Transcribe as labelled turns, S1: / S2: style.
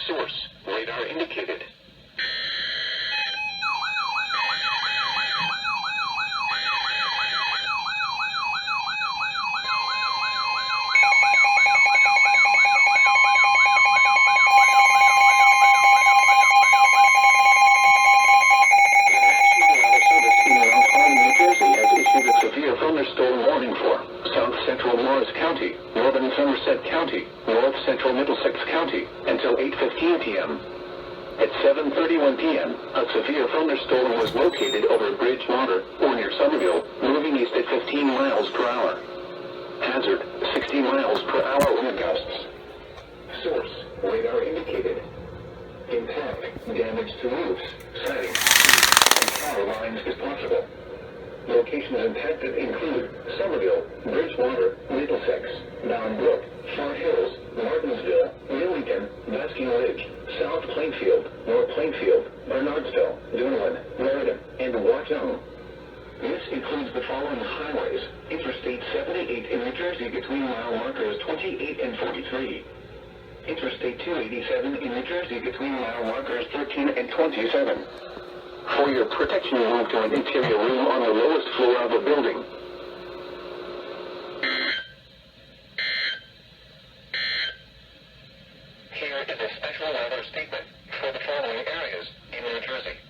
S1: Source, radar indicated. Severe thunderstorm warning for South Central Morris County, Northern Somerset County, North Central Middlesex County, until 8:15 p.m. At 7:31 p.m., a severe thunderstorm was located over Bridgewater, or near Somerville, moving east at 15 miles per hour. Hazard, 60 miles per hour wind gusts. Source, radar indicated. Impact, damage to roofs, siding, and power lines is possible. Locations impacted include Somerville, Bridgewater, Middlesex, Bound Brook, Far Hills, Martinsville, Millington, Basking Ridge, South Plainfield, North Plainfield, Bernardsville, Dunlin, Meriden, and Watchung. This includes the following highways: Interstate 78 in New Jersey between mile markers 28 and 43. Interstate 287 in New Jersey between mile markers 13 and 27. For your protection, move to an interior room on the lowest floor of a building.